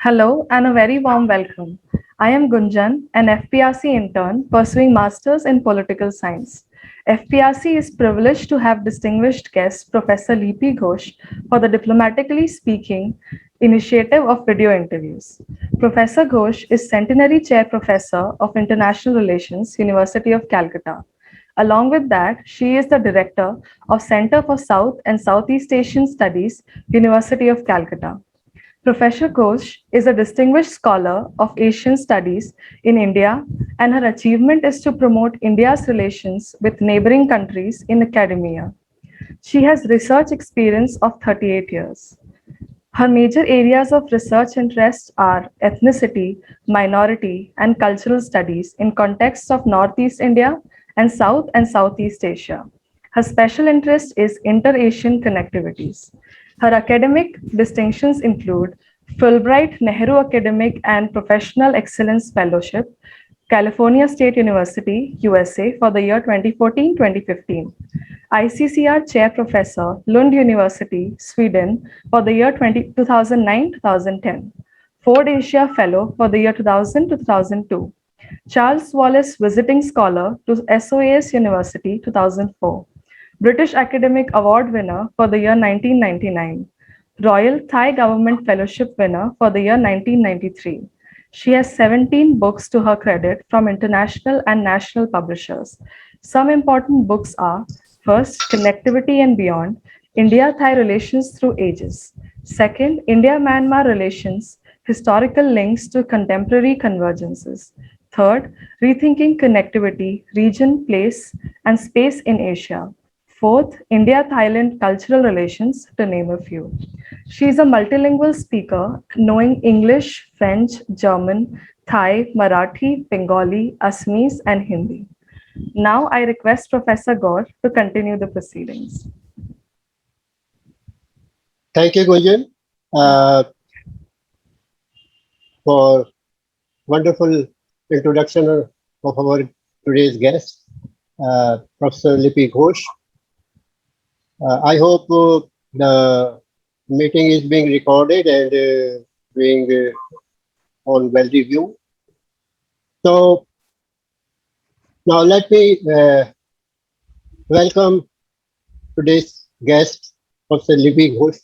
Hello and a very warm welcome. I am Gunjan, an FPRC intern pursuing Masters in Political Science. FPRC is privileged to have distinguished guest Professor Lipi Ghosh for the Diplomatically Speaking initiative of video interviews. Professor Ghosh is Centenary Chair Professor of International Relations, University of Calcutta. Along with that, she is the director of Center for South and Southeast Asian Studies, University of Calcutta. Professor Ghosh is a distinguished scholar of Asian studies in India, and her achievement is to promote India's relations with neighboring countries in academia. She has research experience of 38 years. Her major areas of research interest are ethnicity, minority, and cultural studies in contexts of Northeast India and Southeast Asia. Her special interest is inter-Asian connectivities. Her academic distinctions include Fulbright Nehru Academic and Professional Excellence Fellowship, California State University, USA for the year 2014-2015. ICCR Chair Professor, Lund University, Sweden for the year 2009-2010. Ford Asia Fellow for the year 2000-2002. Charles Wallace Visiting Scholar to SOAS University 2004. British Academic Award winner for the year 1999. Royal Thai Government Fellowship winner for the year 1993. She has 17 books to her credit from international and national publishers. Some important books are: first, Connectivity and Beyond, India-Thai Relations Through Ages. Second, India-Myanmar Relations, Historical Links to Contemporary Convergences. Third, Rethinking Connectivity, Region, Place, and Space in Asia. Fourth, India-Thailand Cultural Relations, to name a few. She is a multilingual speaker, knowing English, French, German, Thai, Marathi, Bengali, Assamese, and Hindi. Now I request Professor Gaur to continue the proceedings. Thank you, Gunjan, uh, for wonderful introduction of our today's guest, Professor Lipi Ghosh. I hope the meeting is being recorded and being on well review. So now let me welcome today's guest, Professor Lipi Ghosh.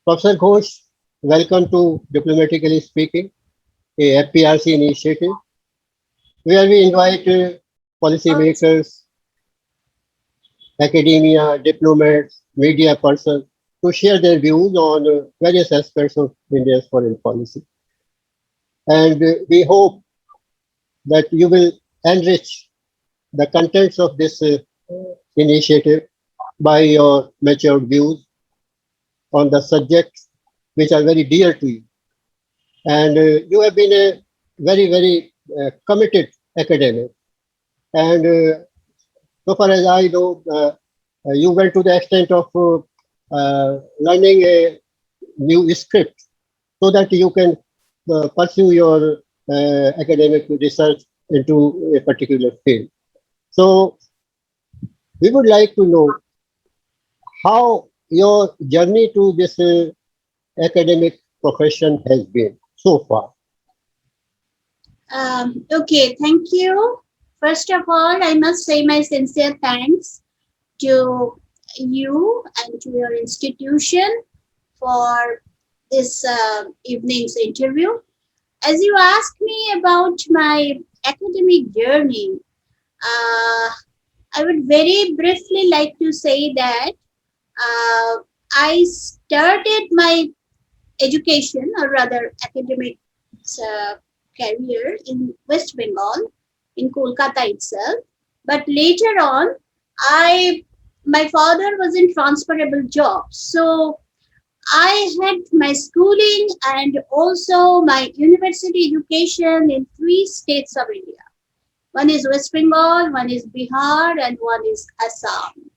Professor Ghosh, welcome to Diplomatically Speaking, a FPRC initiative where we invite policymakers, academia, diplomats, media persons to share their views on various aspects of India's foreign policy. And we hope that you will enrich the contents of this initiative by your matured views on the subjects which are very dear to you. And you have been a very committed academic. And so far as I know, you went to the extent of learning a new script so that you can pursue your academic research into a particular field. So we would like to know how your journey to this academic profession has been so far. Okay, thank you. First of all, I must say my sincere thanks to you and to your institution for this evening's interview. As you asked me about my academic journey, I would very briefly like to say that I started my education, or rather academic career, in West Bengal, in Kolkata itself. But later on, my father was in transferable jobs, so I had my schooling and also my university education in 3 states of India. One is West Bengal, one is Bihar, and one is Assam.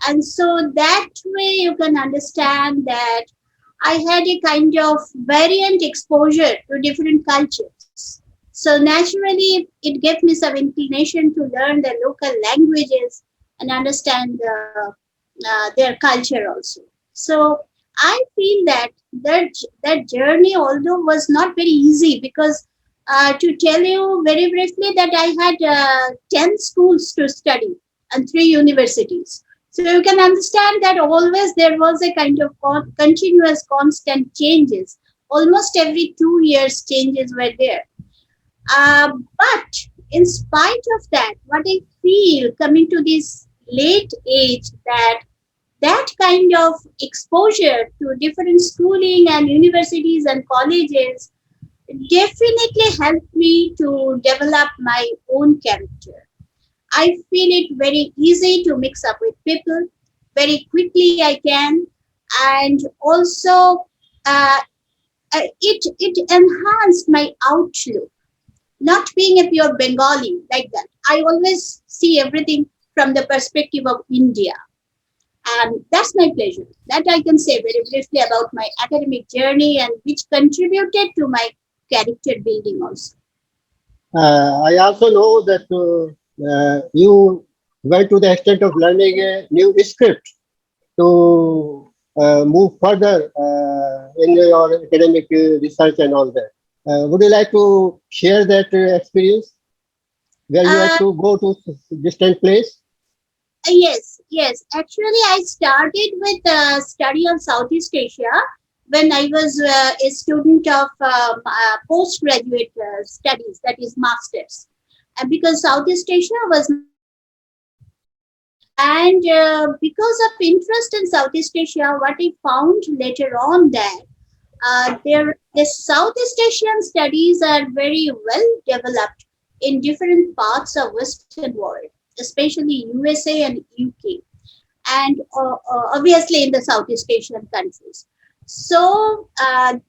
And so that way you can understand that I had a kind of variant exposure to different cultures. So naturally, it gave me some inclination to learn the local languages and understand their culture also. So I feel that that journey, although was not very easy, because to tell you very briefly that I had 10 schools to study and 3 universities. So you can understand that always there was a kind of continuous, constant changes. Almost every 2 years, changes were there. But in spite of that, what I feel coming to this late age, that kind of exposure to different schooling and universities and colleges definitely helped me to develop my own character. I feel it very easy to mix up with people very quickly. I can, and also it enhanced my outlook. Not being a pure Bengali like that, I always see everything from the perspective of India. And that's my pleasure. That I can say very briefly about my academic journey and which contributed to my character building also. I also know that you went to the extent of learning a new script to move further in your academic research and all that. Would you like to share that experience where you had Uh, to go to distant place? yes. Actually, I started with study of Southeast Asia when I was a student of postgraduate studies, that is masters. And because Southeast Asia was my focus, and because of interest in Southeast Asia, what I found later on that the Southeast Asian studies are very well developed in different parts of Western world, especially USA and UK, and obviously in the Southeast Asian countries. So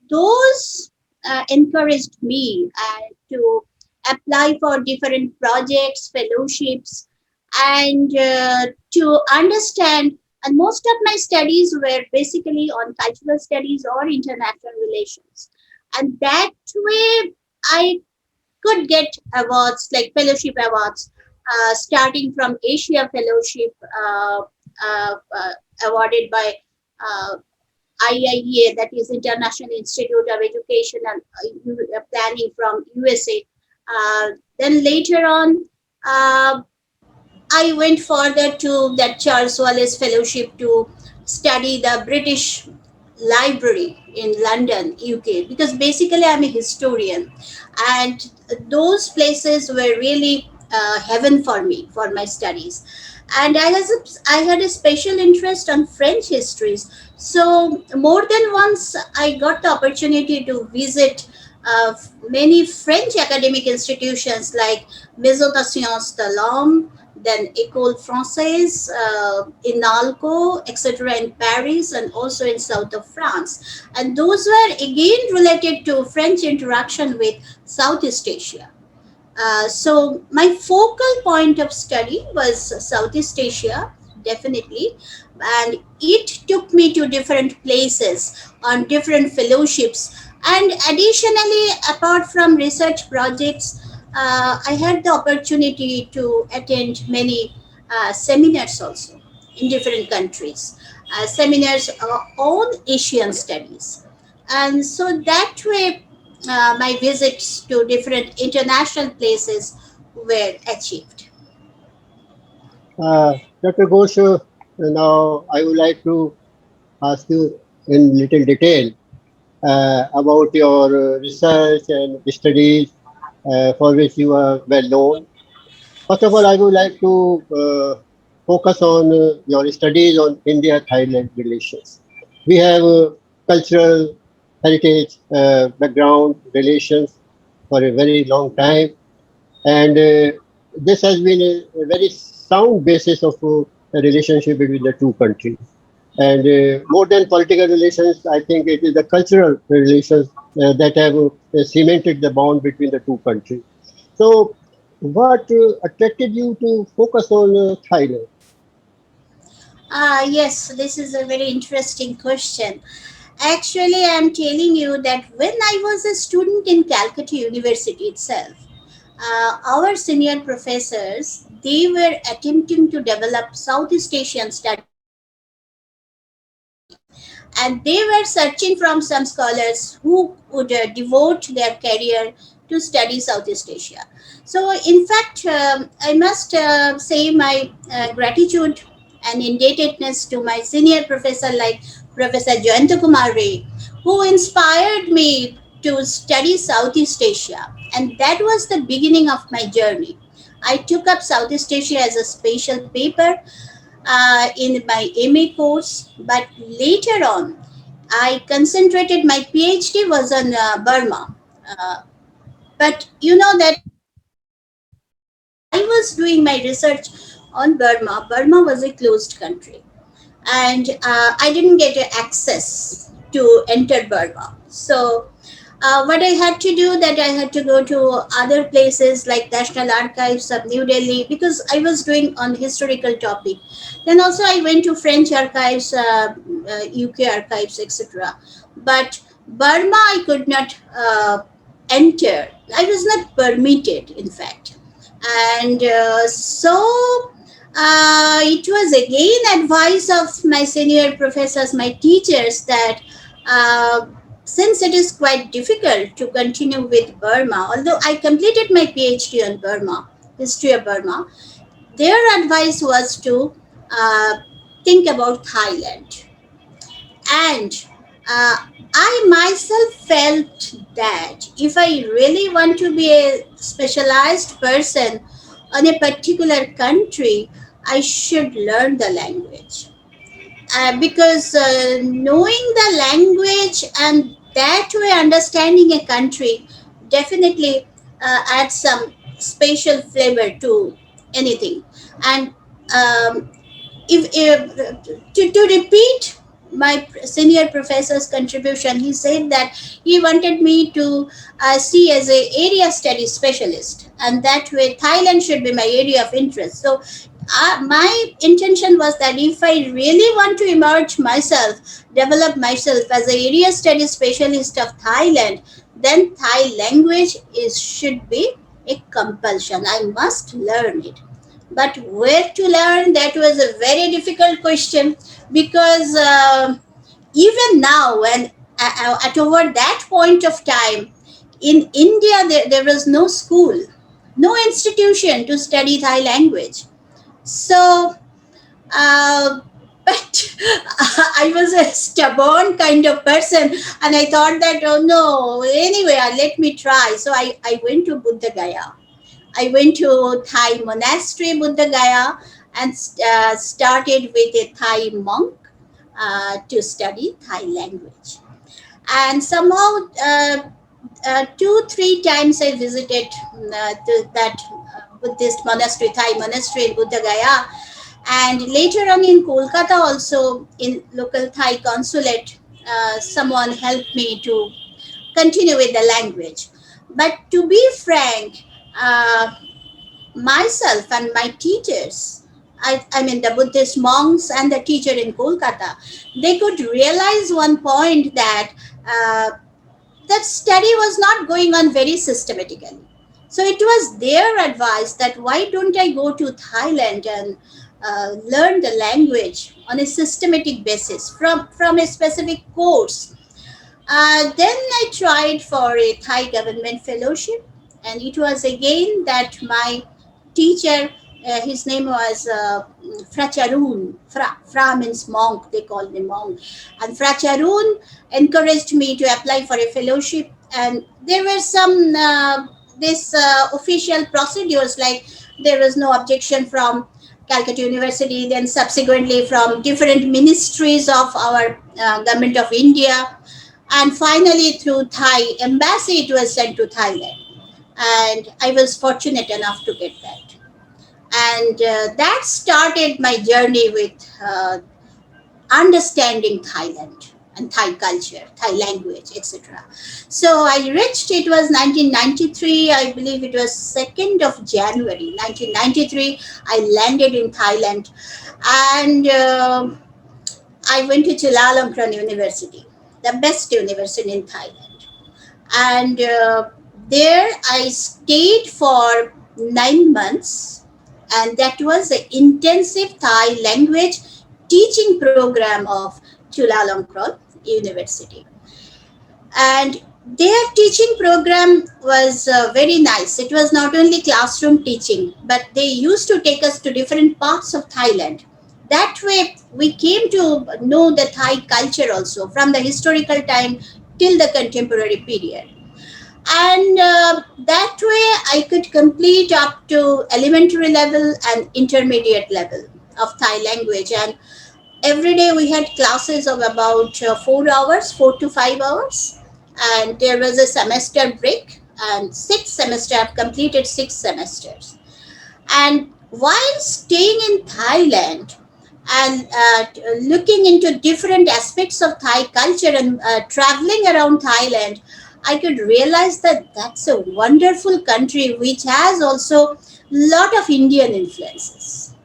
those encouraged me to apply for different projects, fellowships, and to understand. And most of my studies were basically on cultural studies or international relations. And that way, I could get awards like fellowship awards, starting from Asia Fellowship awarded by uh, IIEA, that is International Institute of Education and Planning from USA. Then later on, uh, I went further to that Charles Wallace Fellowship to study the British Library in London, UK, because basically I'm a historian, and those places were really heaven for me for my studies. And I had a special interest on French histories, so more than once I got the opportunity to visit many French academic institutions like Maison de Sciences de l'Homme, then École Française, INALCO, etc. in Paris and also in south of France. And those were again related to French interaction with Southeast Asia. So my focal point of study was Southeast Asia, definitely, and it took me to different places on different fellowships. And additionally, apart from research projects, I had the opportunity to attend many seminars also in different countries, seminars on Asian studies. And so that way, my visits to different international places were achieved. Dr. Ghosh, now I would like to ask you in little detail about your research and studies for which you are well known. First of all, I would like to focus on your studies on India-Thailand relations. We have cultural heritage, background, relations for a very long time, and this has been a very sound basis of a relationship between the two countries. And more than political relations, I think it is the cultural relations that have cemented the bond between the two countries. So, what attracted you to focus on Thailand? Yes, this is a very interesting question. Actually, I'm telling you that when I was a student in Calcutta University itself, our senior professors, they were attempting to develop Southeast Asian studies in our university. and they were searching from some scholars who would devote their career to study Southeast Asia. So, in fact, I must say my gratitude and indebtedness to my senior professor like Professor Jayanta Kumar Ray, who inspired me to study Southeast Asia. And that was the beginning of my journey. I took up Southeast Asia as a special paper in my MA course, but later on, I concentrated, my PhD was on Burma. Uh, but you know that when I was doing my research on Burma, Burma was a closed country, and I didn't get access to enter Burma. So what I had to do, that I had to go to other places like National Archives of New Delhi, because I was doing on historical topic. Then also I went to French archives, UK archives, etc. But Burma I could not enter. I was not permitted, in fact. And it was again advice of my senior professors, my teachers, that uh, since it is quite difficult to continue with Burma, although I completed my PhD on Burma, history of Burma, their advice was to uh, think about Thailand. And uh, I myself felt that if I really want to be a specialized person on a particular country, I should learn the language. Because knowing the language and that way understanding a country definitely adds some special flavor to anything. And if to repeat my senior professor's contribution, he said that he wanted me to see as a area study specialist, and that way Thailand should be my area of interest. So my intention was that if I really want to emerge myself, develop myself as a area study specialist of Thailand, then Thai language is should be a compulsion. I must learn it. But where to learn, that was a very difficult question, because even now, when at over that point of time in India, there was no school, no institution to study Thai language. So but I was a stubborn kind of person, and I thought that, oh no, anyway, let me try. So I went to Buddha Gaya. I went to Thai monastery, Buddha Gaya, and started with a Thai monk to study Thai language. And somehow, 2-3 times I visited that Buddhist monastery, Thai monastery in Buddha Gaya. And later on in Kolkata, also in local Thai consulate, someone helped me to continue with the language. But to be frank, uh, myself and my teachers, I mean the Buddhist monks and the teacher in Kolkata, they could realize one point that that study was not going on very systematically. So it was their advice that why don't I go to Thailand and learn the language on a systematic basis from a specific course. Then I tried for a Thai government fellowship, and it was again that my teacher, his name was Fracharun. Fra means monk, they call him monk. And Fracharun encouraged me to apply for a fellowship, and there were some this official procedures, like there was no objection from Calcutta University, then subsequently from different ministries of our government of India, and finally through Thai embassy it was sent to Thailand, and I was fortunate enough to get that. And that started my journey with understanding Thailand and Thai culture, Thai language, etc. So I reached, it was 1993, I believe it was 2nd of January 1993, I landed in Thailand. And I went to Chulalongkorn University, the best university in Thailand. And there I stayed for 9 months, and that was an intensive Thai language teaching program of Chulalongkorn. University. And their teaching program was very nice. It was not only classroom teaching, but they used to take us to different parts of Thailand. That way, we came to know the Thai culture also from the historical time till the contemporary period. And that way, I could complete up to elementary level and intermediate level of Thai language. And every day we had classes of about 4 hours, 4 to 5 hours, and there was a semester break. And 6 semester, I've completed 6 semesters. And while staying in Thailand and looking into different aspects of Thai culture and traveling around Thailand, I could realize that that's a wonderful country which has also lot of Indian influences.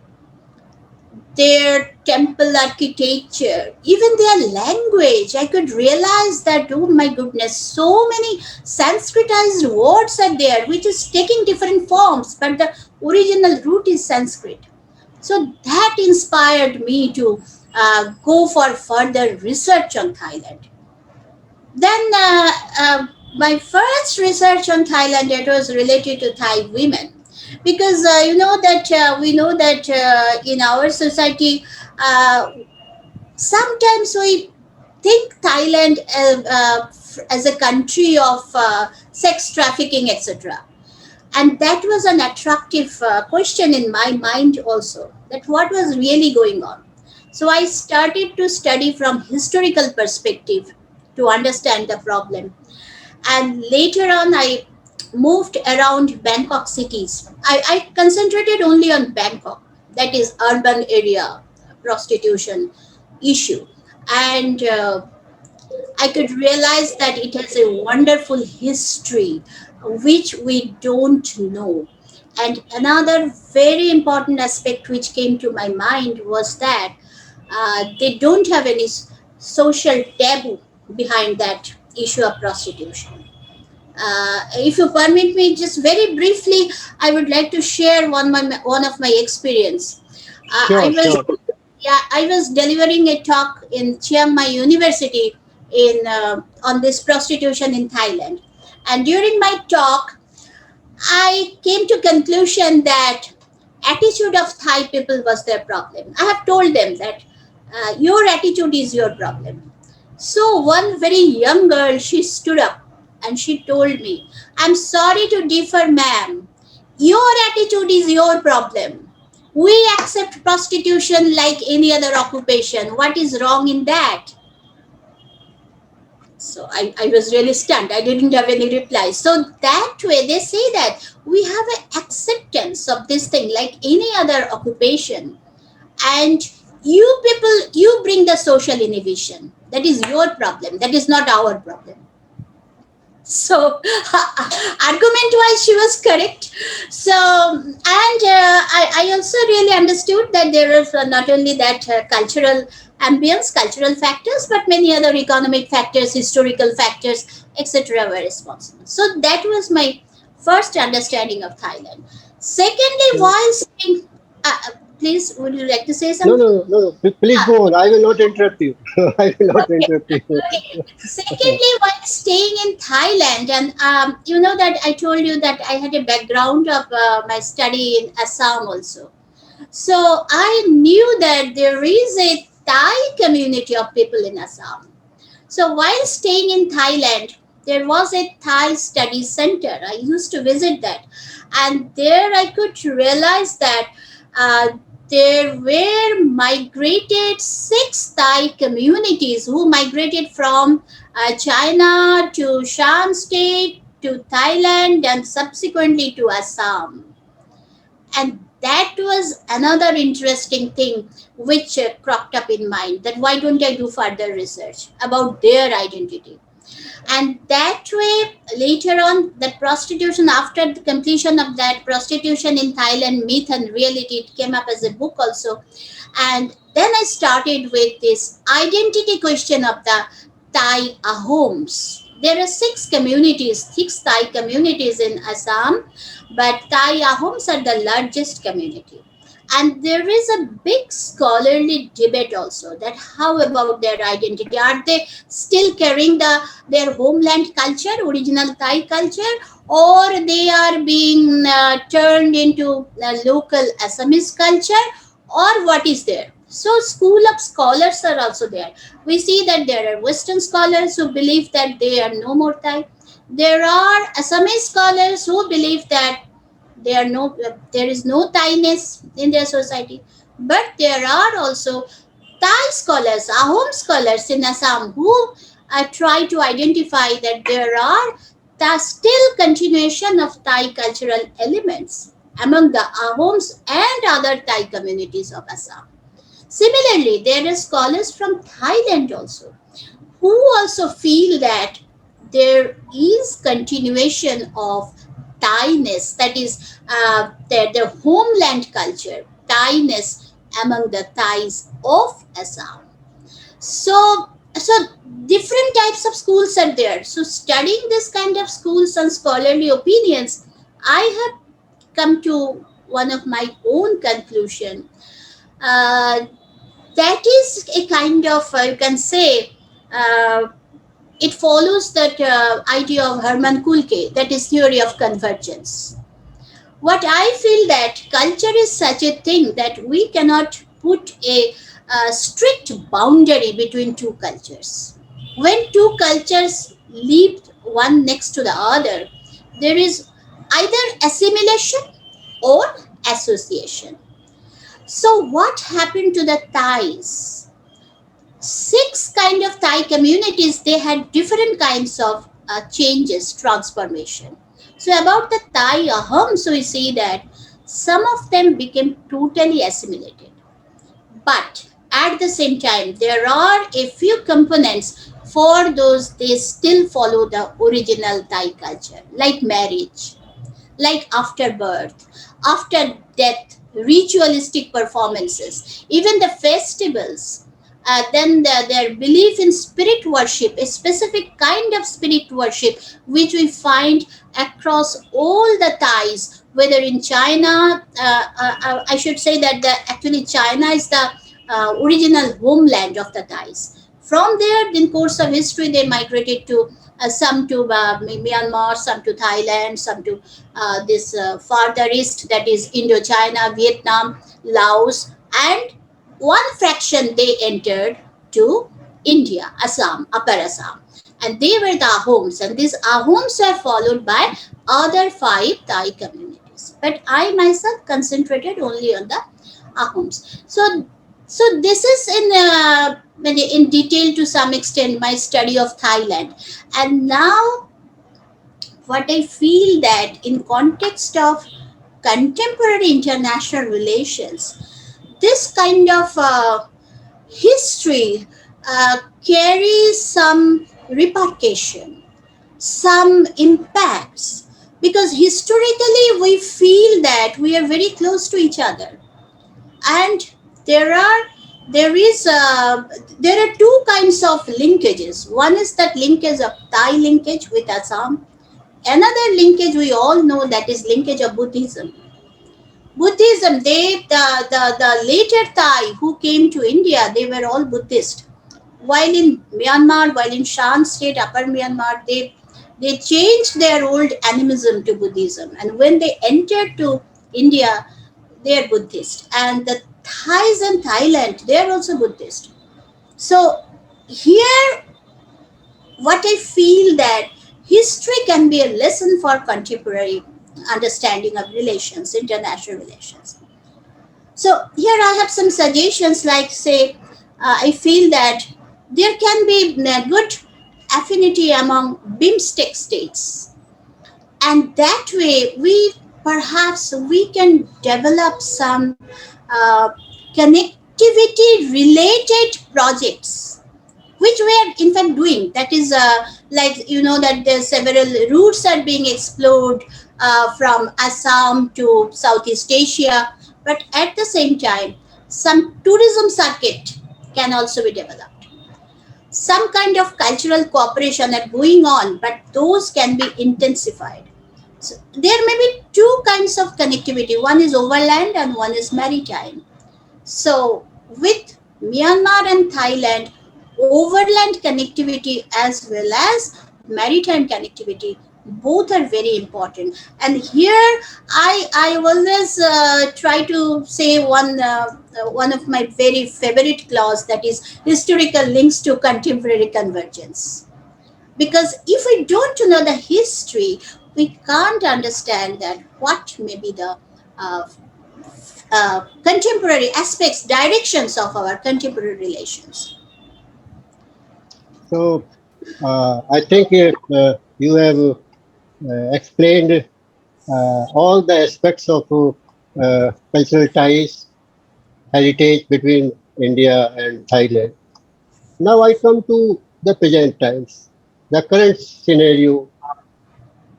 Their temple architecture, even their language. I could realize that, oh my goodness, so many Sanskritized words are there, which is taking different forms, but the original root is Sanskrit. So that inspired me to go for further research on Thailand. Then my first research on Thailand, it was related to Thai women, because we know that in our society sometimes we think Thailand as a country of sex trafficking, etc. And that was an attractive question in my mind also, that what was really going on. So I started to study from historical perspective to understand the problem. And later on, I moved around Bangkok cities. I concentrated only on Bangkok, that is urban area prostitution issue. And I could realize that it has a wonderful history which we don't know. And another very important aspect which came to my mind was that they don't have any social taboo behind that issue of prostitution. If you permit me, just very briefly, I would like to share one of my experience. I Sure, was sure. I was delivering a talk in Chiang Mai University in on this prostitution in Thailand, and during my talk, I came to conclusion that attitude of Thai people was their problem. I have told them that your attitude is your problem. So one very young girl, she stood up and she told me, I'm sorry to differ, ma'am. Your attitude is your problem. We accept prostitution like any other occupation. What is wrong in that? So I was really stunned. I didn't have any reply. So that way they say that we have an acceptance of this thing like any other occupation. And you people, you bring the social innovation. That is your problem. That is not our problem. So argument wise she was correct. So and I also really understood that there is not only that cultural ambience, cultural factors, but many other economic factors, historical factors, etc. were responsible. So that was my first understanding of Thailand. Secondly, Mm. while saying please, would you like to say No, something? no, no, no. Please go on. I will not interrupt you. I will not Okay. interrupt you. Okay. Secondly, while staying in Thailand, and you know that I told you that I had a background of my study in Assam also. So I knew that there is a Thai community of people in Assam. So while staying in Thailand, there was a Thai study center. I used to visit that, and there I could realize that uh, there were migrated 6 Thai communities who migrated from China to Shan State to Thailand and subsequently to Assam. And that was another interesting thing which cropped up in mind, that why don't I do further research about their identity. And that way later on, that prostitution, after the completion of that prostitution in Thailand, myth and reality, it came up as a book also. And then I started with this identity question of the Thai Ahoms. There are 6 communities, 6 Thai communities in Assam, but Thai Ahoms are the largest community. And there is a big scholarly debate also, that how about their identity? Are they still carrying their homeland culture, original Thai culture, or they are being turned into local Assamese culture, or what is there? So school of scholars are also there. We see that there are Western scholars who believe that they are no more Thai. There are Assamese scholars who believe that there is no Thainess in their society. But there are also Thai scholars, Ahom scholars in Assam, who try to identify that there are the still continuation of Thai cultural elements among the Ahoms and other Thai communities of Assam. Similarly, there are scholars from Thailand also, who also feel that there is continuation of Thainess, that is the homeland culture, Thainess among the Thais of Assam. So different types of schools are there. So studying this kind of schools and scholarly opinions, I have come to one of my own conclusion. Uh, that is a kind of, you can say, uh, it follows that idea of Hermann Kulke, that is theory of convergence. What I feel that culture is such a thing that we cannot put a strict boundary between two cultures. When two cultures live one next to the other, there is either assimilation or association. So what happened to the Thais? Six kind of Thai communities, they had different kinds of changes, transformation. So about the Thai Ahams, we see that some of them became totally assimilated. But at the same time, there are a few components for those they still follow the original Thai culture, like marriage, like after birth, after death, ritualistic performances, even the festivals. Then their belief in spirit worship, a specific kind of spirit worship, which we find across all the Thais, whether in China, I should say that actually China is the original homeland of the Thais. From there, in course of history, they migrated to some to Myanmar, some to Thailand, some to this farther east, that is Indochina, Vietnam, Laos, and one fraction they entered to India, Assam, Upper Assam. And they were the Ahoms, and these Ahoms were followed by other five Thai communities. But I myself concentrated only on the Ahoms. So this is in detail to some extent my study of Thailand. And now what I feel that in context of contemporary international relations, this kind of history carries some repercussion, some impacts, because historically we feel that we are very close to each other, and there are there is there are two kinds of linkages. One is that linkage of Thai linkage with Assam. Another linkage we all know, that is linkage of Buddhism. Buddhism, the later Thai who came to India, they were all Buddhist. While in Myanmar, while in Shan state, Upper Myanmar, they changed their old animism to Buddhism. And when they entered to India, they are Buddhist. And the Thais in Thailand, they are also Buddhist. So here what I feel that history can be a lesson for contemporary understanding of relations, international relations. So here I have some suggestions, like say, I feel that there can be a good affinity among BIMSTEC states, and that way we can develop some connectivity related projects, which we are in fact doing. That is like that there several routes are being explored from Assam to Southeast Asia, but at the same time some tourism circuit can also be developed. Some kind of cultural cooperation are going on, but those can be intensified. So there may be two kinds of connectivity. One is overland and one is maritime. So with Myanmar and Thailand, overland connectivity as well as maritime connectivity, both are very important. And here I always try to say one of my very favorite clause, that is historical links to contemporary convergence. Because if we don't know the history, we can't understand that what may be the uh, contemporary aspects, directions of our contemporary relations. So I think you have explained all the aspects of cultural ties, heritage between India and Thailand. Now I come to the present times, the current scenario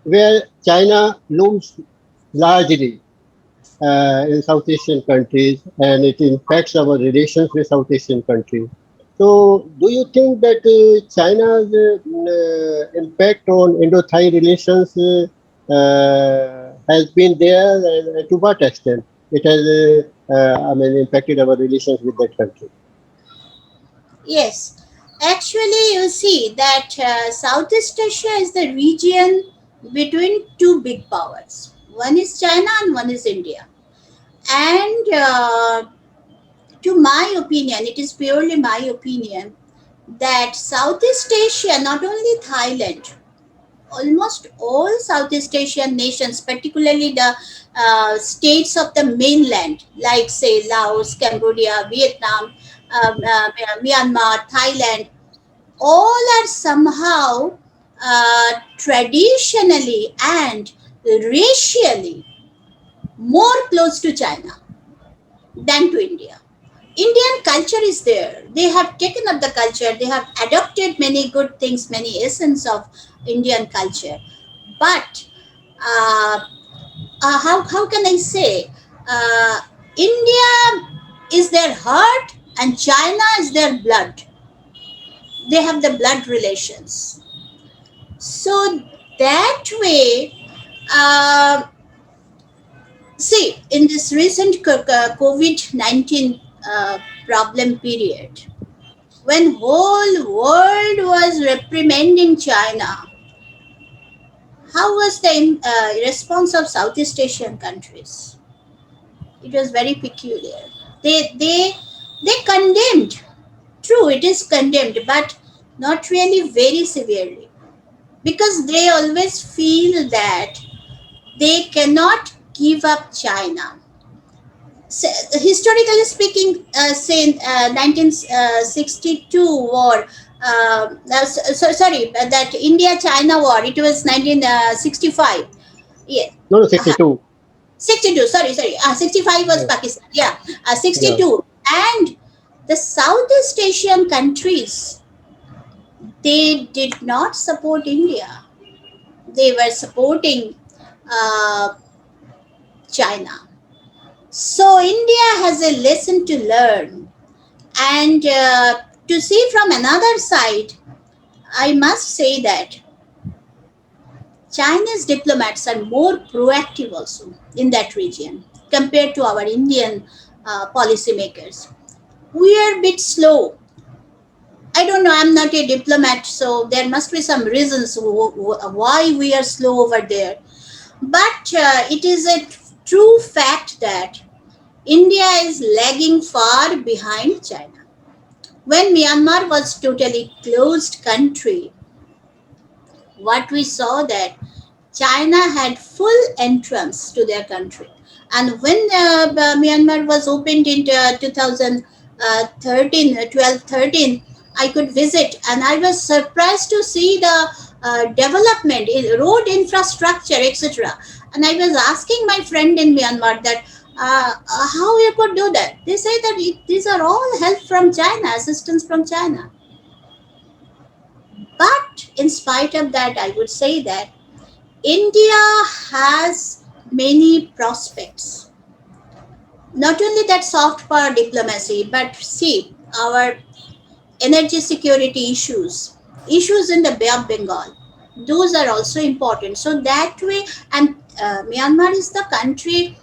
where China looms largely in South Asian countries and it impacts our relations with South Asian countries. So, do you think that China's impact on Indo-Thai relations has been there, and to what extent it has, impacted our relations with that country? Yes, actually, you see that Southeast Asia is the region between two big powers. One is China and one is India. And to my opinion, it is purely my opinion, that Southeast Asia, not only Thailand, almost all Southeast Asian nations, particularly the states of the mainland, like say Laos, Cambodia, Vietnam, Myanmar, Thailand, all are somehow traditionally and racially more close to China than to India. Indian culture is there. They have taken up the culture. They have adopted many good things, many essence of Indian culture. But uh, how can I say? India is their heart and China is their blood. They have the blood relations. So that way, uh, see, in this recent COVID-19 problem period, when whole world was reprimanding China, how was the response of Southeast Asian countries? It was very peculiar. They condemned. True, it is condemned, but not really very severely, because they always feel that they cannot give up China. So, historically speaking, say 1962 war, sorry, that India-China war, it was 1965. Yeah, No, no, uh, 62. 62, sorry, 65 was Yeah, Pakistan. Yeah, yeah. 62. And the Southeast Asian countries, they did not support India. They were supporting uh, China. So India has a lesson to learn. And to see from another side, I must say that Chinese diplomats are more proactive also in that region compared to our Indian policymakers. We are a bit slow. I don't know, I'm not a diplomat, so there must be some reasons why we are slow over there. But it is a true fact that India is lagging far behind China. When Myanmar was totally closed country, what we saw that China had full entrance to their country. And when Myanmar was opened in 2013, 12, 13, I could visit and I was surprised to see the development in road infrastructure, etc. And I was asking my friend in Myanmar that how you could do that. They say that these are all help from China, assistance from China. But in spite of that, I would say that India has many prospects. Not only that soft power diplomacy, but see our energy security issues in the Bay of Bengal. those are also important. So that way, and Myanmar is the country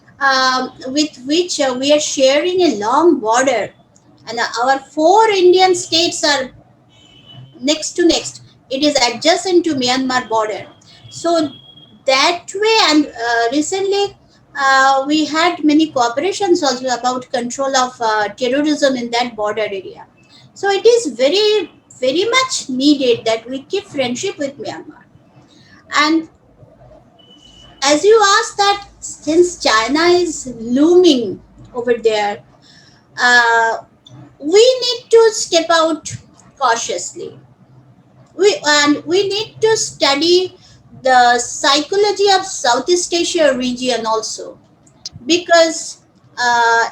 with which we are sharing a long border, and our four Indian states are next to next. It is adjacent to Myanmar border. So that way, and recently we had many cooperations also about control of terrorism in that border area. So it is very, very much needed that we keep friendship with Myanmar. And as you asked that since China is looming over there, uh, we need to step out cautiously. We need to study the psychology of Southeast Asia region also, because uh,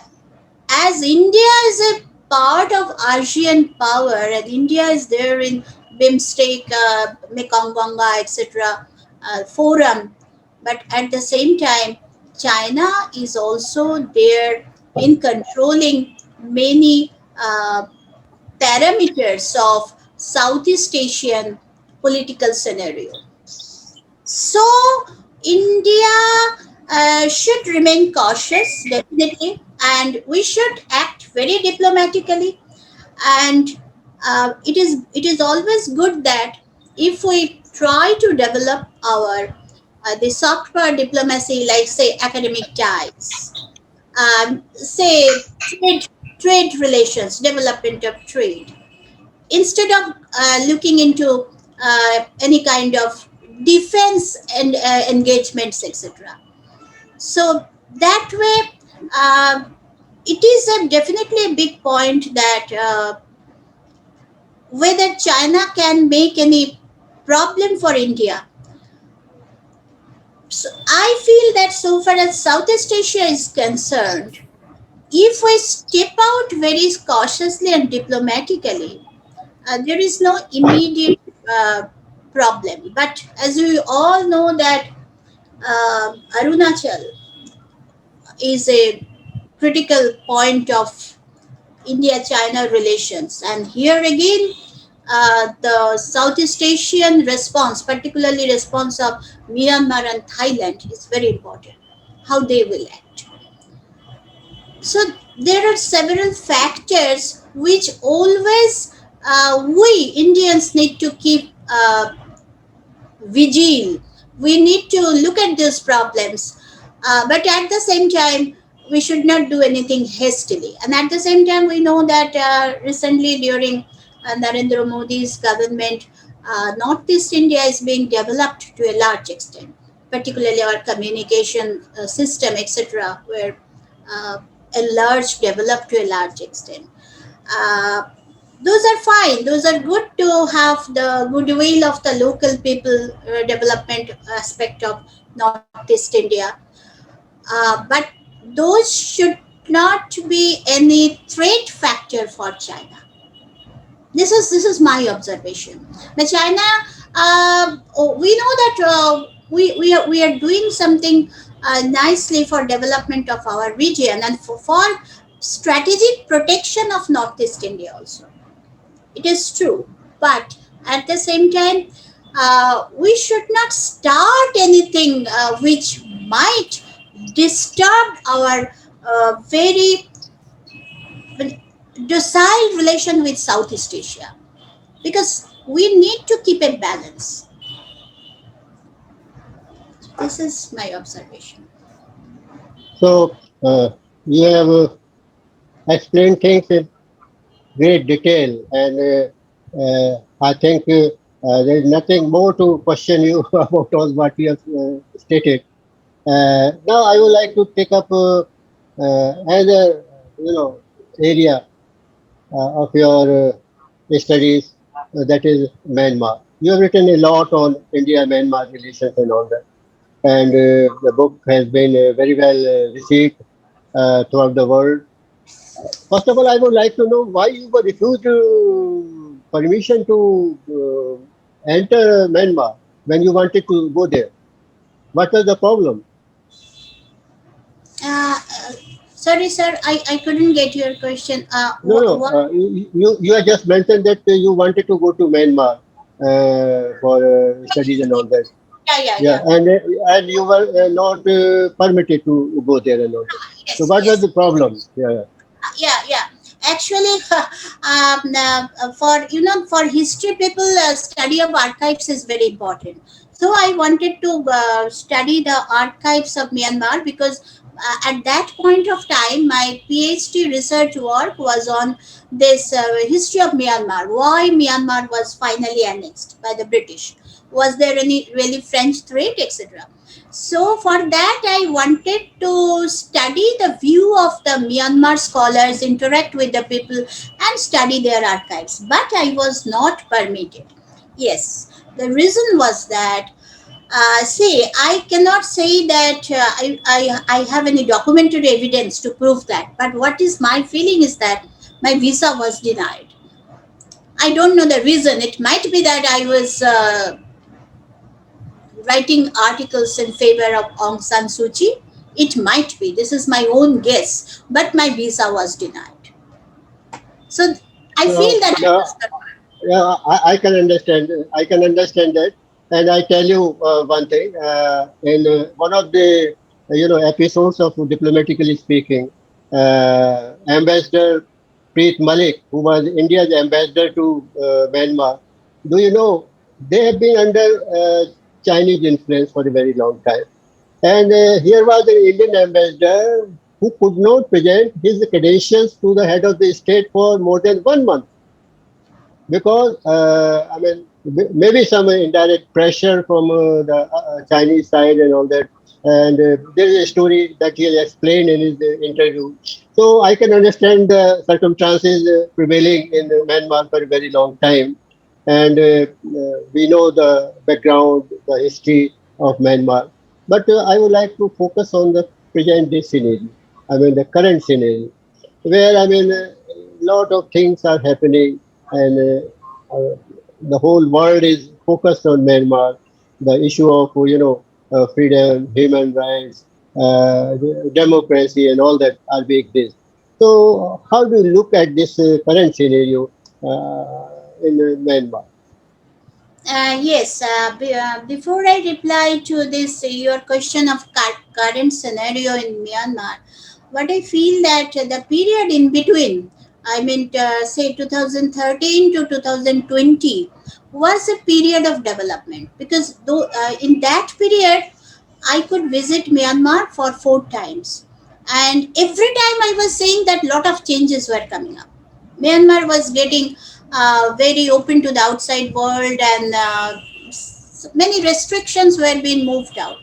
as India is a part of ASEAN power, and India is there in BIMSTEC, Mekong Wanga, etc. Forum, but at the same time, China is also there in controlling many parameters of Southeast Asian political scenario. So India should remain cautious, definitely, and we should act very diplomatically. And it is always good that if we try to develop our the soft power diplomacy, like say academic ties, say trade relations, development of trade, instead of looking into any kind of defense and engagements, etc. So that way, it is definitely a big point that whether China can make any problem for India. So I feel that so far as Southeast Asia is concerned, if we step out very cautiously and diplomatically, there is no immediate problem. But as we all know that Arunachal is a critical point of India-China relations, and here again, the Southeast Asian response, particularly response of Myanmar and Thailand, is very important. How they will act. So there are several factors which always we Indians need to keep vigil. We need to look at these problems, but at the same time, we should not do anything hastily. And at the same time, we know that recently during Narendra Modi's government, Northeast India is being developed to a large extent, particularly our communication system, etc., were uh, developed to a large extent. Uh, those are fine. Those are good to have the goodwill of the local people, development aspect of Northeast India. But those should not be any threat factor for China. This is my observation. But China, we know that we are doing something nicely for development of our region, and for strategic protection of Northeast India also. It is true, but at the same time, we should not start anything which might disturb our very docile relation with Southeast Asia, because we need to keep a balance. This is my observation. So you have explained things in great detail, and I think there is nothing more to question you about all what you have stated. Now, I would like to take up another, area of your studies, that is Myanmar. You have written a lot on India-Myanmar relations and all that, and the book has been very well received throughout the world. First of all, I would like to know why you were refused permission to enter Myanmar when you wanted to go there. What was the problem? Uh, uh, Sorry, sir, I couldn't get your question. No, no. What? You have just mentioned that you wanted to go to Myanmar. for studies and all that. Yeah, Yeah, yeah. and you were not permitted to go there and all that. So Yes, what was yes. the problem? Yeah, yeah. Yeah. Actually, for for history people, study of archives is very important. So I wanted to study the archives of Myanmar because at that point of time my PhD research work was on this history of Myanmar. Why Myanmar was finally annexed by the British? Was there any really French threat, etc.? So for that, I wanted to study the view of the Myanmar scholars, interact with the people, and study their archives. But I was not permitted. Yes, the reason was that. See, I cannot say that I have any documentary evidence to prove that. But what is my feeling is that my visa was denied. I don't know the reason. It might be that I was writing articles in favor of Aung San Suu Kyi. It might be. This is my own guess. But my visa was denied. So I feel So that I yeah, was not. yeah, I can understand. I can understand that, and I tell you one thing. In one of the episodes of Diplomatically Speaking, Ambassador Preet Malik, who was India's ambassador to Myanmar, do you know they have been under Chinese influence for a very long time, and here was an Indian ambassador who could not present his credentials to the head of the state for more than 1 month because I mean maybe some indirect pressure from the Chinese side and all that. And there is a story that he has explained in his interview. So I can understand the circumstances prevailing in Myanmar for a very long time, and we know the background, the history of Myanmar. But I would like to focus on the present day scenario. I mean the current scenario, where I mean a lot of things are happening and the whole world is focused on Myanmar. The issue of freedom, human rights, democracy, and all that are being raised. So, how do you look at this current scenario in Myanmar? Yes, before I reply to this, your question of current scenario in Myanmar, what I feel that the period in between, I mean, say 2013 to 2020, was a period of development because though in that period I could visit Myanmar for 4 times, and every time I was saying that lot of changes were coming up. Myanmar was getting very open to the outside world, and many restrictions were being moved out.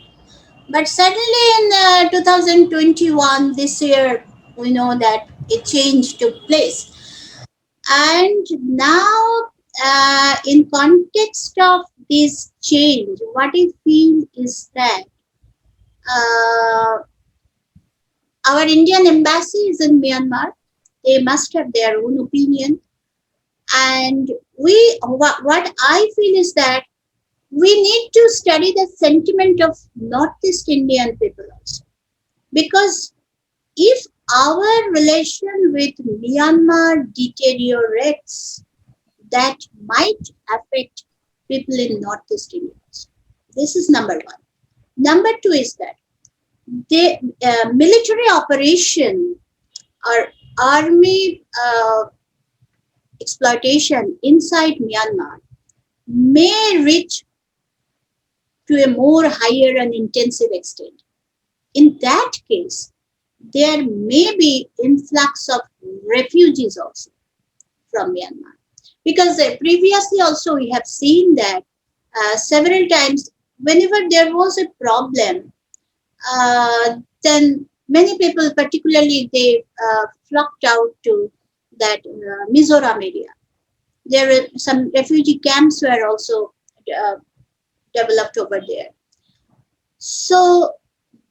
But suddenly in 2021, this year, we know that a change took place. And now, in context of this change, what I feel is that uh, our Indian embassy is in Myanmar. They must have their own opinion. And what I feel is that we need to study the sentiment of Northeast Indian people also. Because if our relation with Myanmar deteriorates, that might affect people in Northeast India. This is number one. Number two is that the military operation or army exploitation inside Myanmar may reach to a more higher and intensive extent. In that case, there may be influx of refugees also from Myanmar. Because previously also we have seen that several times whenever there was a problem, then many people, particularly they flocked out to that Mizoram area. There were some refugee camps were also uh, developed over there. So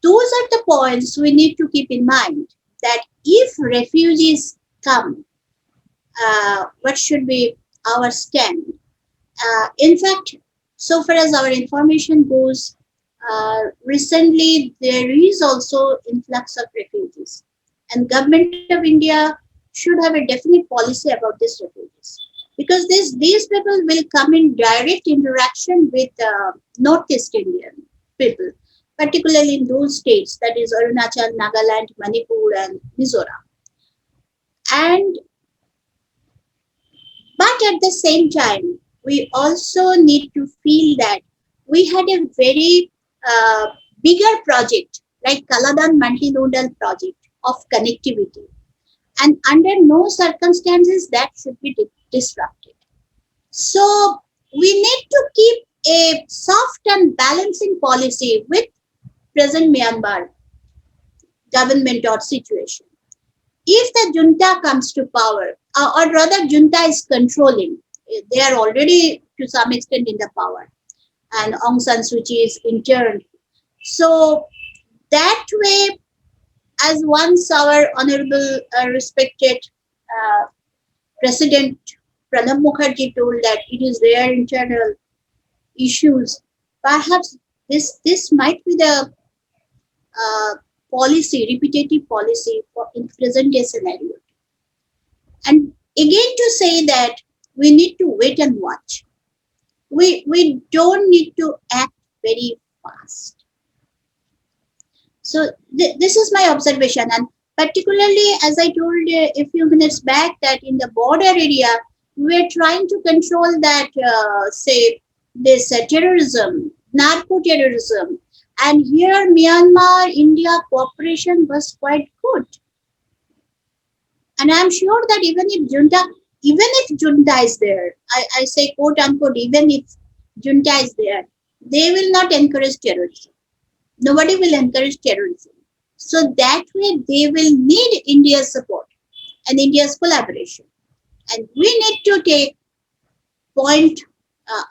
those are the points we need to keep in mind, that if refugees come, what should be our stand? In fact, so far as our information goes, recently there is also influx of refugees, and government of India should have a definite policy about these refugees. because these people will come in direct interaction with Northeast Indian people, particularly in those states, that is Arunachal, Nagaland, Manipur, and Mizoram. And but at the same time, we also need to feel that we had a very bigger project like Kaladan multinodal project of connectivity, and under no circumstances that should be disrupted. So we need to keep a soft and balancing policy with present Myanmar government or situation. If the junta comes to power, or rather junta is controlling, they are already to some extent in the power, and Aung San Suu Kyi is interned. So that way, as once our honorable respected uh, President Pranab Mukherjee told that it is their internal issues, perhaps this might be the uh, policy, repetitive policy for in present day scenario. And again to say that we need to wait and watch. We don't need to act very fast. So this is my observation, and particularly as I told a few minutes back that in the border area we're trying to control that say this terrorism, narco terrorism, and here Myanmar India cooperation was quite good. And I'm sure that even if junta is there, I say quote unquote, even if junta is there, they will not encourage terrorism. Nobody will encourage terrorism. So that way they will need India's support and India's collaboration. And we need to take point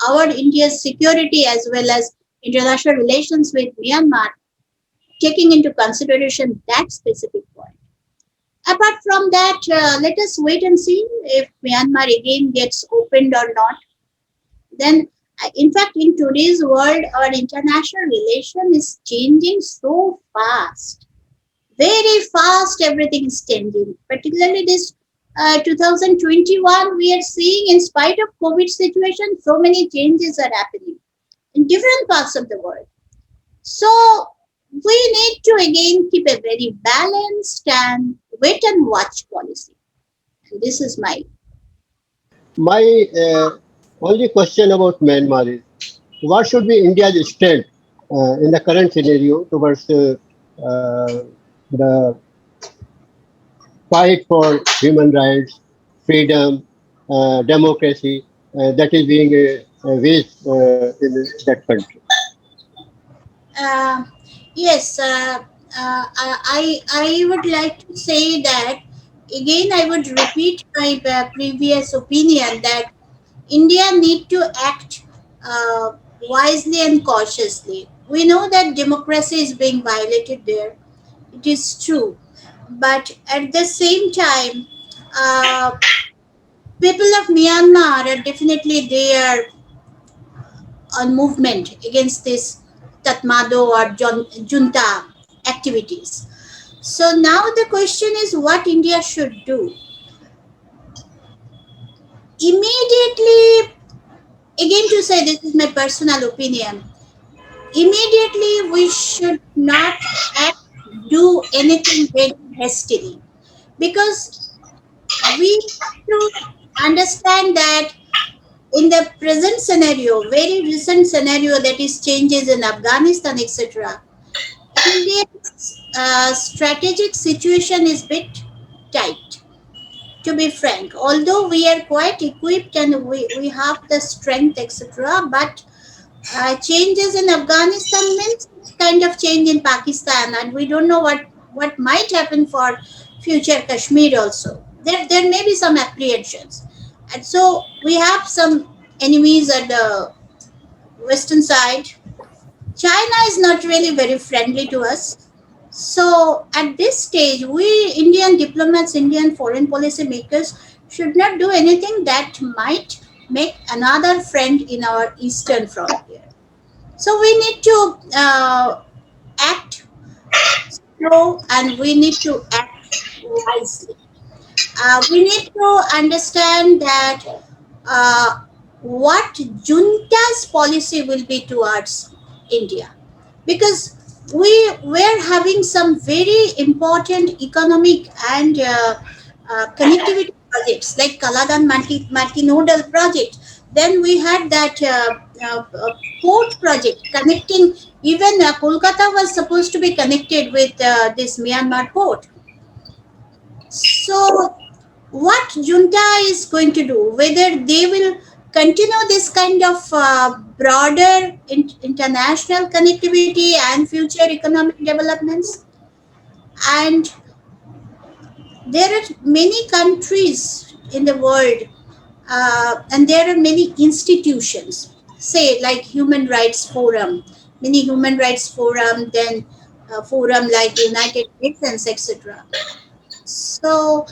our India's security as well as international relations with Myanmar, taking into consideration that specific point. Apart from that, let us wait and see if Myanmar again gets opened or not. Then, in fact, in today's world, our international relation is changing so fast. Very fast, everything is changing. Particularly this 2021, we are seeing, in spite of COVID situation, so many changes are happening in different parts of the world. So we need to again keep a very balanced and wait and watch policy. And this is my My only question about Myanmar is what should be India's stand in the current scenario towards the fight for human rights, freedom, democracy that is being waged in that country. uh, yes. I would like to say that again. I would repeat my previous opinion that India need to act wisely and cautiously. We know that democracy is being violated there. It is true, but at the same time, uh, people of Myanmar are definitely there on movement against this Tatmado or junta activities. So now the question is what India should do. Immediately, again to say this is my personal opinion, immediately we should not act, do anything very hastily, because we have to understand that in the present scenario, very recent scenario, that is changes in Afghanistan, etc., India's strategic situation is bit tight, to be frank. Although we are quite equipped and we have the strength, etc., but changes in Afghanistan means kind of change in Pakistan, and we don't know what might happen for future Kashmir also. There may be some apprehensions, and so we have some enemies at the western side. China is not really very friendly to us. So at this stage, we Indian diplomats, Indian foreign policy makers should not do anything that might make another friend in our eastern frontier. So we need to act slow and we need to act wisely. We need to understand that what junta's policy will be towards India, because we were having some very important economic and connectivity projects like Kaladan multinodal project. Then we had that port project connecting, even Kolkata was supposed to be connected with this Myanmar port. So what junta is going to do, whether they will continue this kind of broader international connectivity and future economic developments. And there are many countries in the world, and there are many institutions, say like human rights forum, many human rights forum, then forum like United Nations, etc. So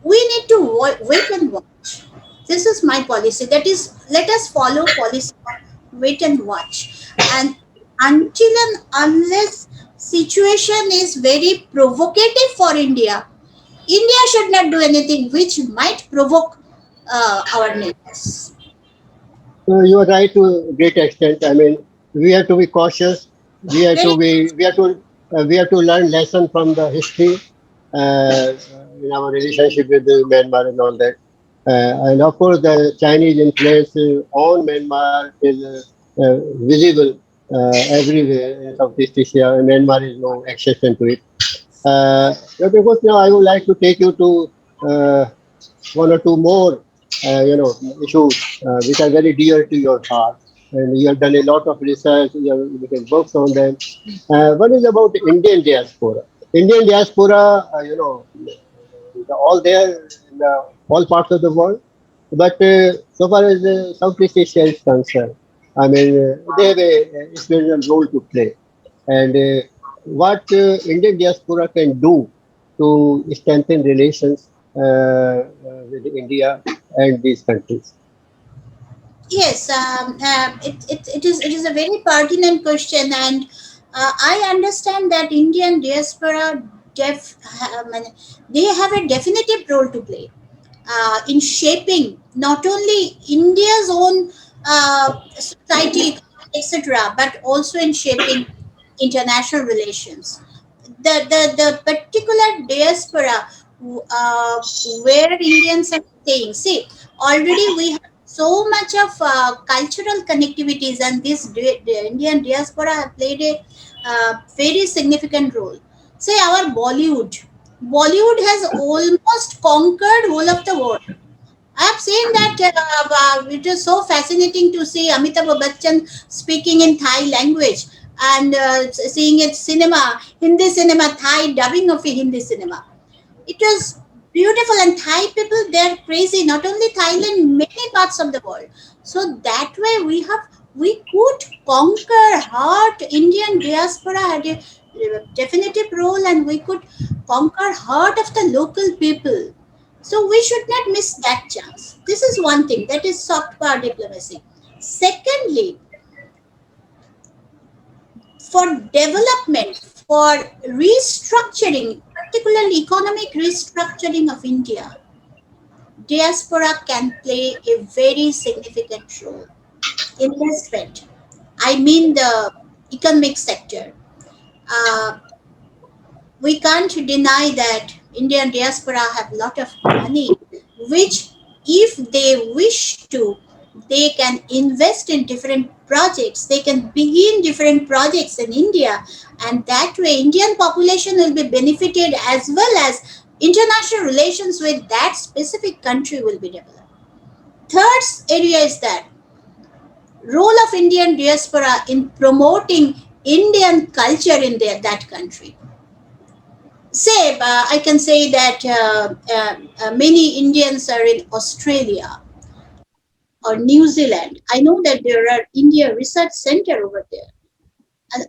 we need to wait and watch. This is my policy. That is, let us follow policy of wait and watch. And until and unless situation is very provocative for India, India should not do anything which might provoke our neighbors. So you are right to a great extent. I mean, we have to be cautious. We have to Very, be. We have to learn lesson from the history in our relationship with the Myanmar and all that. And of course, the Chinese influence on Myanmar is visible everywhere in Southeast Asia. And Myanmar is no exception to it. But of course, now I would like to take you to one or two more, issues which are very dear to your heart. And you have done a lot of research, you have written books on them. One is about Indian diaspora. Indian diaspora, all there in all parts of the world. But so far as Southeast Asia is concerned, I mean, they have a special role to play. And what Indian diaspora can do to strengthen relations with India and these countries. yes, it is a very pertinent question, and I understand that Indian diaspora they have a definitive role to play in shaping not only India's own society, etc., but also in shaping international relations. The particular diaspora where Indians are staying. See, already we have so much of cultural connectivities, and this the Indian diaspora have played a very significant role. Say our Bollywood. Bollywood has almost conquered whole of the world. I have seen that it is so fascinating to see Amitabh Bachchan speaking in Thai language, and seeing it cinema, Hindi cinema, Thai dubbing of a Hindi cinema. It was beautiful, and Thai people, they're crazy. Not only Thailand, many parts of the world. So that way we could conquer heart. Indian diaspora had a definitive role, and we could conquer heart of the local people. So we should not miss that chance. This is one thing, that is soft power diplomacy. Secondly, for development, for restructuring, particularly economic restructuring of India, diaspora can play a very significant role. Investment, I mean the economic sector. Uh, we can't deny that Indian diaspora have a lot of money, which, if they wish to, they can invest in different projects. They can begin different projects in India, and that way, Indian population will be benefited, as well as international relations with that specific country will be developed. Third area is that role of Indian diaspora in promoting Indian culture in that country. Say, I can say that many Indians are in Australia or New Zealand. I know that there are India Research Center over there. And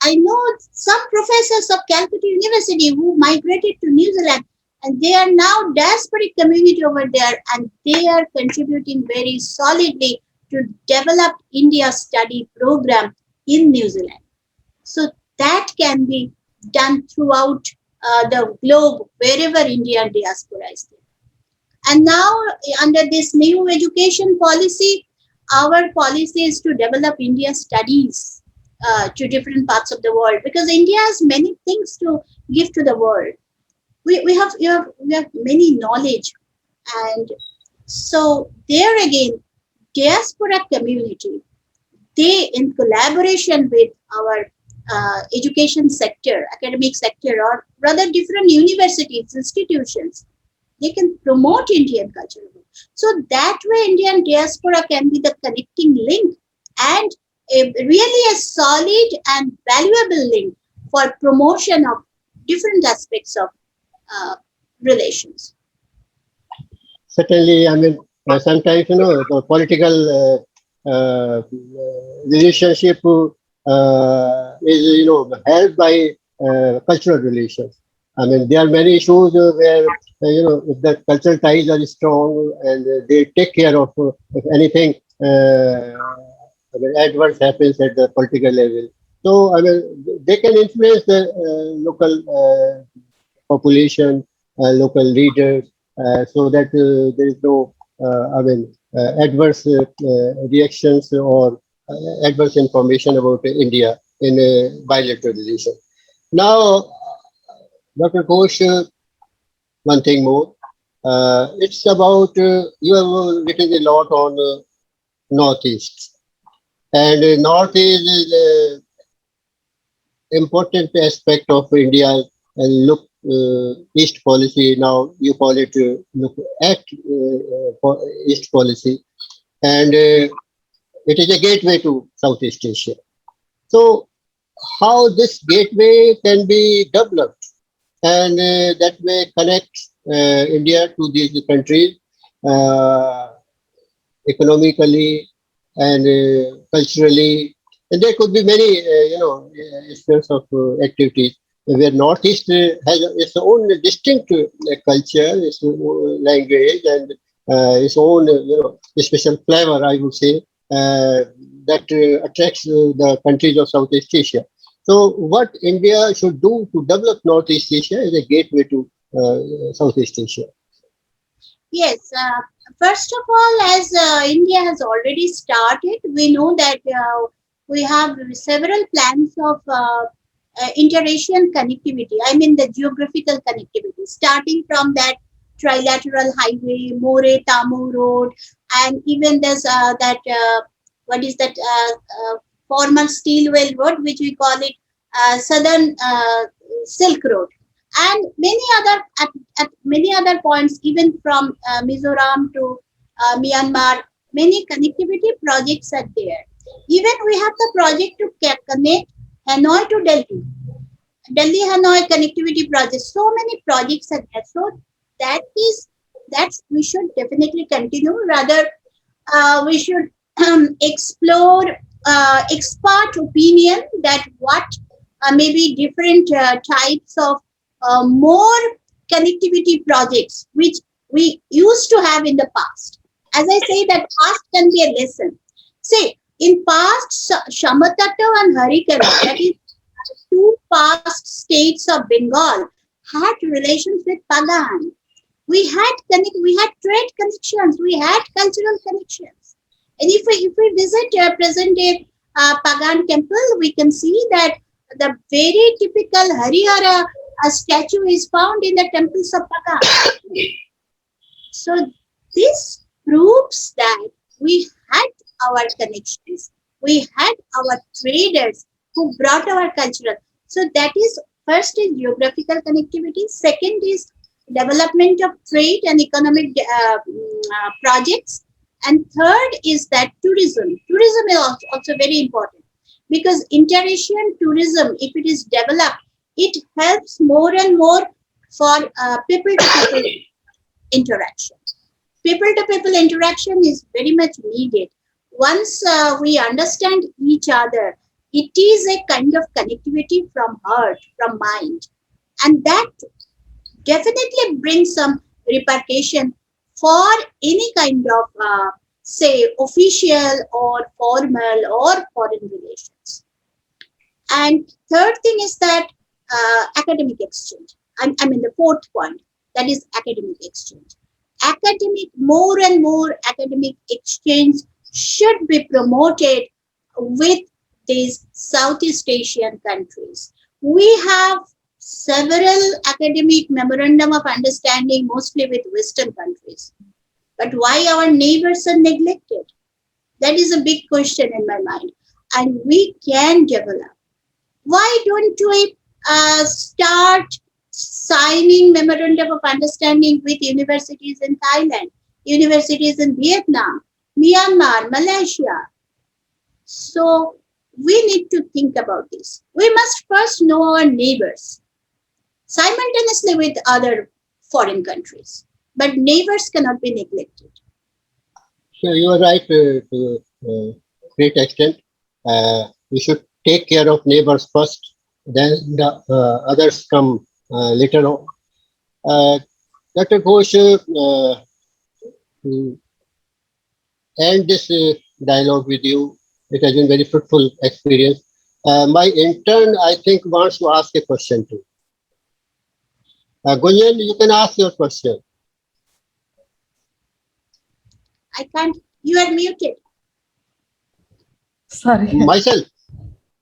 I know some professors of Calcutta University who migrated to New Zealand, and they are now diasporic community over there, and they are contributing very solidly to develop India study program in New Zealand. So that can be done throughout the globe, wherever Indian diaspora is there. And now, under this new education policy, our policy is to develop India studies to different parts of the world, because India has many things to give to the world. We have many knowledge, and so there again, diaspora community, they, in collaboration with our education sector, academic sector, or rather different universities, institutions, they can promote Indian culture. So that way, Indian diaspora can be the connecting link, and really a solid and valuable link for promotion of different aspects of uh, relations. Certainly, I mean, sometimes, the political relationship is, held by cultural relations. I mean, there are many issues where, if the cultural ties are strong and they take care of if anything I mean, adverse happens at the political level. So, I mean, they can influence the local population, local leaders, so that there is no, adverse reactions or adverse information about India in a bilateral relation. Now, Dr. Ghosh, one thing more. It's about, you have written a lot on Northeast. And Northeast is important aspect of India's look East policy. Now you call it look at East policy, and it is a gateway to Southeast Asia. So how this gateway can be developed, and that way connect India to these countries uh, economically and culturally. And there could be many, spheres of activities where Northeast has its own distinct culture, its own language, and its own, special flavor, I would say, that attracts the countries of Southeast Asia. So, what India should do to develop Northeast Asia is a gateway to Southeast Asia. Yes, first of all, as India has already started, we know that we have several plans of inter-Asian connectivity. I mean the geographical connectivity, starting from that trilateral highway, More-Tamu Road, and even there's that what is that former steel rail road, which we call it Southern Silk Road, and many other at many other points, even from Mizoram to Myanmar, many connectivity projects are there. Even we have the project to connect Hanoi to Delhi, Delhi Hanoi connectivity projects. So many projects are there. So that is that's we should definitely continue. Rather, we should explore expert opinion that what maybe different types of more connectivity projects which we used to have in the past. As I say, that past can be a lesson. See, in past, Shamatata and Harikara, that is two past states of Bengal, had relations with Pagan. We had trade connections, we had cultural connections. And if we visit present day Pagan temple, we can see that the very typical Harihara statue is found in the temples of Pagan. So this proves that we had our connections, we had our traders who brought our cultural. So that is, first is geographical connectivity, second is development of trade and economic projects, and third is that tourism. Tourism is also very important, because inter-Asian tourism, if it is developed, it helps more and more for people to people interaction. People to people interaction is very much needed. Once we understand each other, it is a kind of connectivity from heart, from mind, and that definitely brings some repercussion for any kind of say official or formal or foreign relations. And third thing is that academic exchange. I mean the fourth point, that is academic exchange. more and more academic exchange should be promoted with these Southeast Asian countries. We have several academic memorandum of understanding, mostly with Western countries. But why our neighbors are neglected? That is a big question in my mind. And we can develop. Why don't we start signing memorandum of understanding with universities in Thailand, universities in Vietnam, Myanmar, Malaysia? So we need to think about this. We must first know our neighbors simultaneously with other foreign countries. But neighbors cannot be neglected. So you are right to a great extent. We should take care of neighbors first, then the others come later on. Dr. Ghosh, to end this dialogue with you, it has been very fruitful experience. My intern, I think, wants to ask a question too. Gunjan, you can ask your question. I can't, you are muted. Sorry. Myself.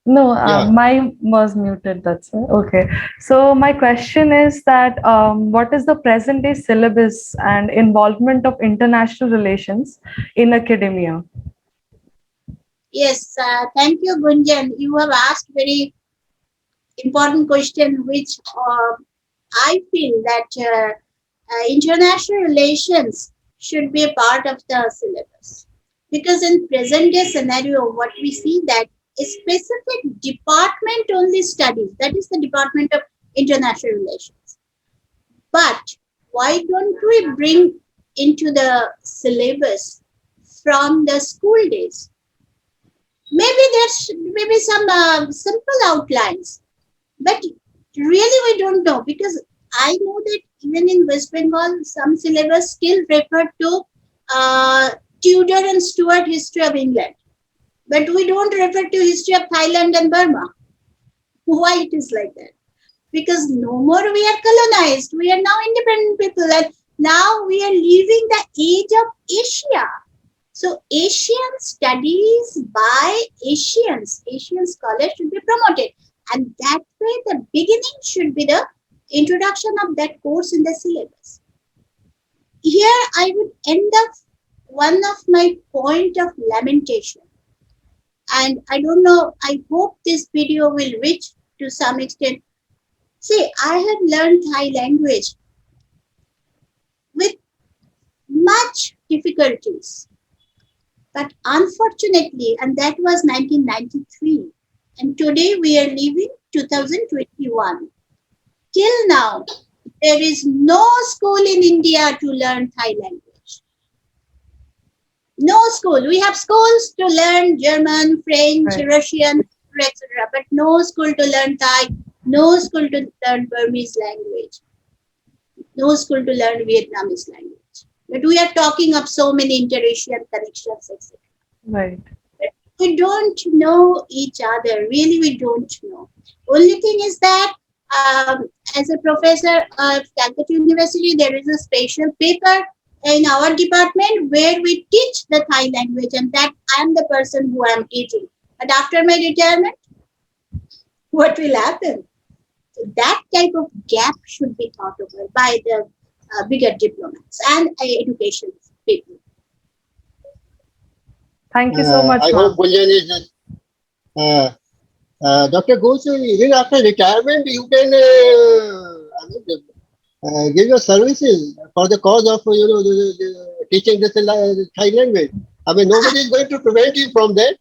No, Yeah. mine was muted. That's it. Okay. So my question is that what is the present day syllabus and involvement of international relations in academia? Yes, thank you, Gunjan. You have asked very important question, which I feel that international relations should be a part of the syllabus. Because in present day scenario, what we see that a specific department only studies, that is the Department of International Relations. But why don't we bring into the syllabus from the school days? Maybe there's maybe some simple outlines, but really we don't know, because I know that even in West Bengal, some syllabus still refer to Tudor and Stuart history of England, but we don't refer to history of Thailand and Burma. Why it is like that? Because no more we are colonized. We are now independent people, and now we are leaving the age of Asia. So Asian studies by Asian scholars should be promoted. And that way the beginning should be the introduction of that course in the syllabus. Here I would end up one of my point of lamentation. And I don't know, I hope this video will reach to some extent. See, I had learned Thai language with much difficulties. But unfortunately, and that was 1993, and today we are living 2021. Till now, there is no school in India to learn Thai language. No school. We have schools to learn German, French, Right. Russian, etc., but no school to learn Thai, no school to learn Burmese language, no school to learn Vietnamese language. But we are talking of so many interracial connections, etc. Right. But we don't know each other. Really, we don't know. Only thing is that as a professor of Calcutta University, there is a special paper in our department where we teach the Thai language, and that I am the person who I am teaching. But after my retirement, what will happen? So that type of gap should be thought over by the bigger diplomats and education people. Thank you so much, I ma'am. hope Gunjan is. Dr. Ghosh, even after retirement, you can give your services for the cause of the teaching this Thai language. I mean, nobody is going to prevent you from that.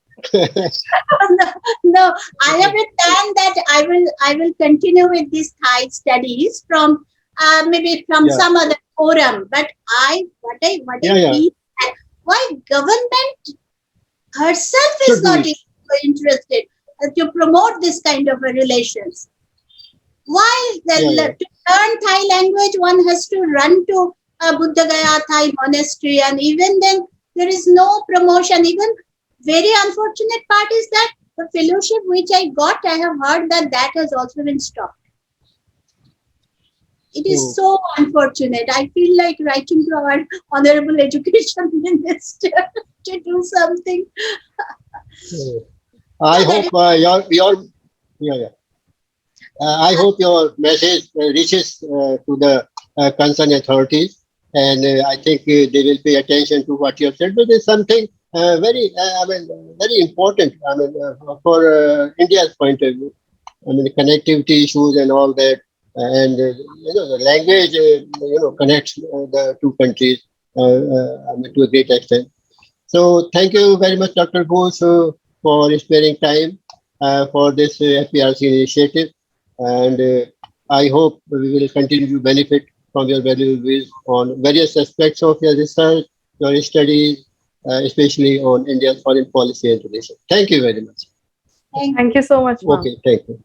No, I have a plan that I will continue with these Thai studies from maybe from Yeah. some other forum. But what I Yeah. feel that why government herself is Should do not it. interested to promote this kind of relations. Why Yeah. to learn Thai language, one has to run to Buddha Gaya Thai monastery, and even then there is no promotion. Even very unfortunate part is that the fellowship which I got, I have heard that that has also been stopped. It is so unfortunate. I feel like writing to our Honorable Education Minister to do something. I hope your yeah, yeah. I hope your message reaches to the concerned authorities, and I think they will pay attention to what you have said. But it's something very important. For India's point of view. The connectivity issues and all that, and the language, connects the two countries to a great extent. So thank you very much, Dr. Ghosh, for sparing time for this FPRC initiative. And I hope we will continue to benefit from your valuable views on various aspects of your research, your studies, especially on India's foreign policy and relations. Thank you very much. Thank you so much, ma'am. Okay, thank you.